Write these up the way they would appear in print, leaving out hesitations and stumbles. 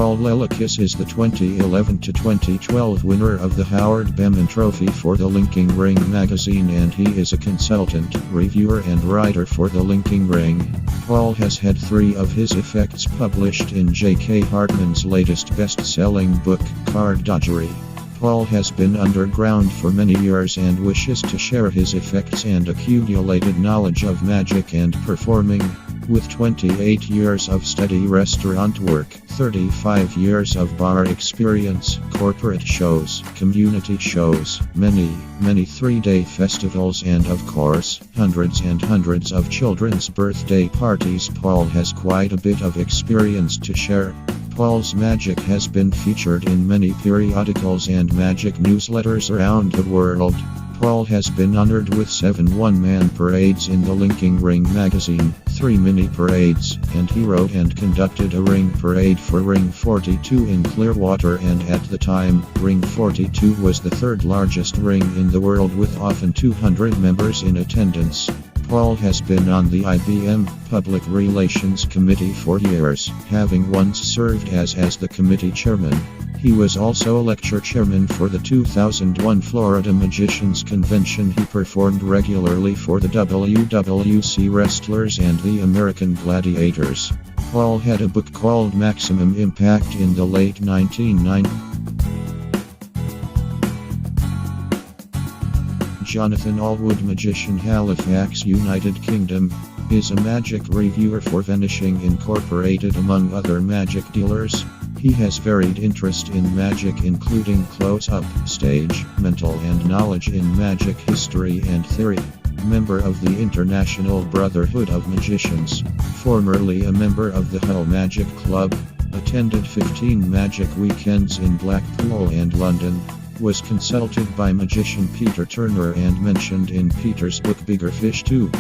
Paul Lelakis is the 2011-2012 winner of the Howard Beman Trophy for the Linking Ring magazine, and he is a consultant, reviewer and writer for the Linking Ring. Paul has had 3 of his effects published in J.K. Hartman's latest best-selling book, Card Dodgery. Paul has been underground for many years and wishes to share his effects and accumulated knowledge of magic and performing. With 28 years of steady restaurant work, 35 years of bar experience, corporate shows, community shows, many 3-day festivals, and of course, hundreds and hundreds of children's birthday parties, Paul has quite a bit of experience to share. Paul's magic has been featured in many periodicals and magic newsletters around the world. Paul has been honored with 7 one-man parades in the Linking Ring magazine, 3 mini-parades, and he wrote and conducted a ring parade for Ring 42 in Clearwater, and at the time, Ring 42 was the 3rd largest ring in the world with often 200 members in attendance. Paul has been on the IBM Public Relations Committee for years, having once served as the committee chairman. He was also a lecture chairman for the 2001 Florida Magicians Convention. He performed regularly for the WWC Wrestlers and the American Gladiators. Paul had a book called Maximum Impact in the late 1990s. Jonathan Allwood, magician, Halifax, United Kingdom, is a magic reviewer for Vanishing Incorporated, among other magic dealers. He has varied interest in magic, including close-up, stage, mental, and knowledge in magic history and theory. Member of the International Brotherhood of Magicians, formerly a member of the Hull Magic Club, attended 15 magic weekends in Blackpool and London. Was consulted by magician Peter Turner and mentioned in Peter's book Bigger Fish 2.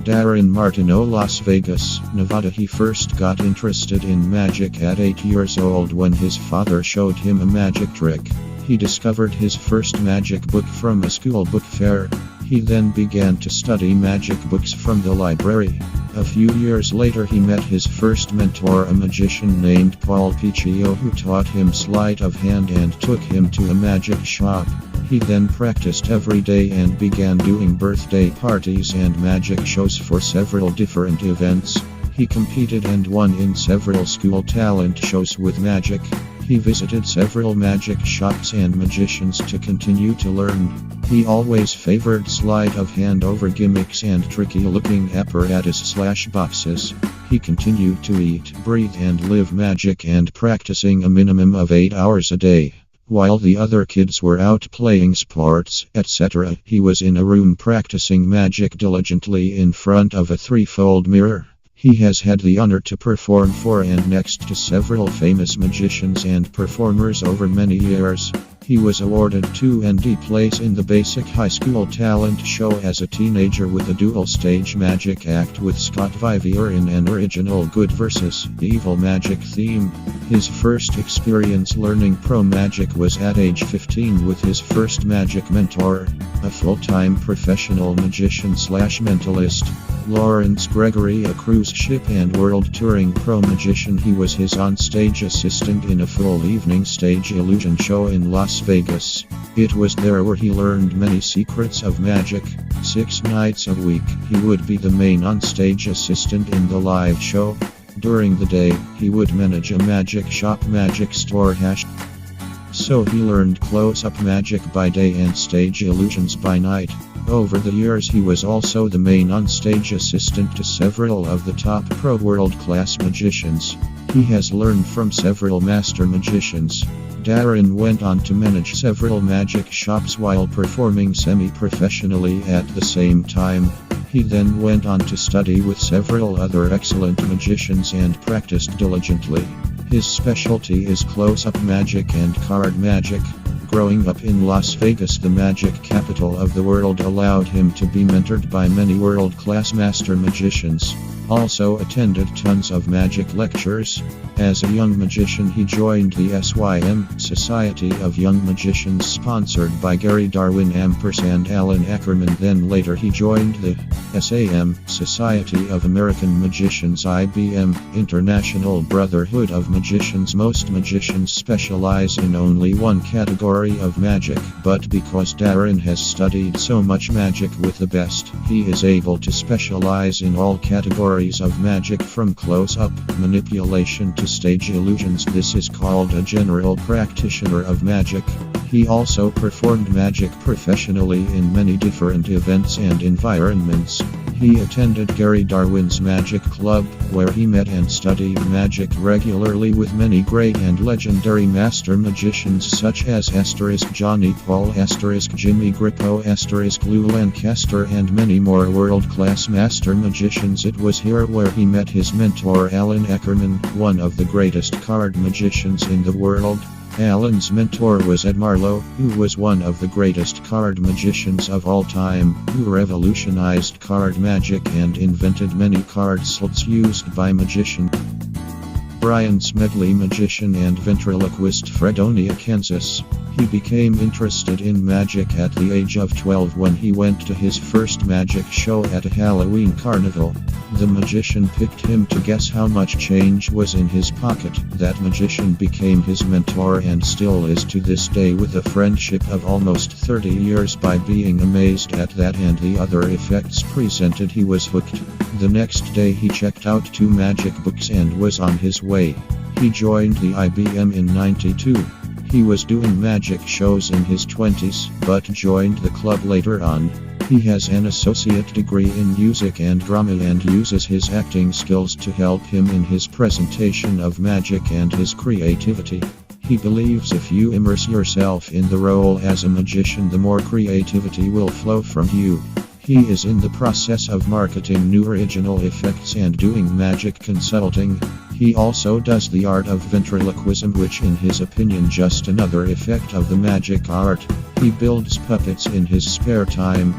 Darren Martineau, Las Vegas, Nevada. He first got interested in magic at 8 years old when his father showed him a magic trick. He discovered his first magic book from a school book fair. He then began to study magic books from the library. A few years later he met his first mentor, a magician named Paul Piccio, who taught him sleight of hand and took him to a magic shop. He then practiced every day and began doing birthday parties and magic shows for several different events. He competed and won in several school talent shows with magic. He visited several magic shops and magicians to continue to learn. He always favored sleight of hand over gimmicks and tricky-looking apparatus/boxes. He continued to eat, breathe and live magic and practicing a minimum of 8 hours a day. While the other kids were out playing sports, etc., he was in a room practicing magic diligently in front of a 3-fold mirror. He has had the honor to perform for and next to several famous magicians and performers over many years. He was awarded 2 ND place in the Basic High School Talent Show as a teenager with a dual-stage magic act with Scott Vivier in an original Good vs. Evil magic theme. His first experience learning pro magic was at age 15 with his first magic mentor, a full-time professional magician/mentalist, Lawrence Gregory, a cruise ship and world-touring pro magician. He was his on-stage assistant in a full-evening stage illusion show in Las Vegas. It was there where he learned many secrets of magic. 6 nights a week, he would be the main on-stage assistant in the live show. During the day, he would manage a magic shop, magic store so he learned close-up magic by day and stage illusions by night. Over the years he was also the main on-stage assistant to several of the top pro world-class magicians. He has learned from several master magicians. Darren went on to manage several magic shops while performing semi-professionally at the same time. He then went on to study with several other excellent magicians and practiced diligently. His specialty is close-up magic and card magic. Growing up in Las Vegas, the magic capital of the world, allowed him to be mentored by many world-class master magicians. Also attended tons of magic lectures. As a young magician he joined the SYM, Society of Young Magicians, sponsored by Gary Darwin and Alan Ackerman. Then later he joined the SAM, Society of American Magicians, IBM, International Brotherhood of Magicians. Most magicians specialize in only one category of magic, but because Darren has studied so much magic with the best, he is able to specialize in all categories of magic, from close-up manipulation to stage illusions. This is called a general practitioner of magic. He also performed magic professionally in many different events and environments. He attended Gary Darwin's Magic Club, where he met and studied magic regularly with many great and legendary master magicians such as Johnny Paul, Jimmy Grippo, Lou Lancaster, and many more world-class master magicians. It was here where he met his mentor Alan Ackerman, one of the greatest card magicians in the world. Alan's mentor was Ed Marlowe, who was one of the greatest card magicians of all time, who revolutionized card magic and invented many card slots used by magicians. Brian Smedley, magician and ventriloquist, Fredonia, Kansas. He became interested in magic at the age of 12 when he went to his first magic show at a Halloween carnival. The magician picked him to guess how much change was in his pocket. That magician became his mentor and still is to this day, with a friendship of almost 30 years. By being amazed at that and the other effects presented, he was hooked. The next day he checked out 2 magic books and was on his way. He joined the IBM in '92. He was doing magic shows in his 20s, but joined the club later on. He has an associate degree in music and drama and uses his acting skills to help him in his presentation of magic and his creativity. He believes if you immerse yourself in the role as a magician, the more creativity will flow from you. He is in the process of marketing new original effects and doing magic consulting. He also does the art of ventriloquism, which in his opinion just another effect of the magic art. He builds puppets in his spare time.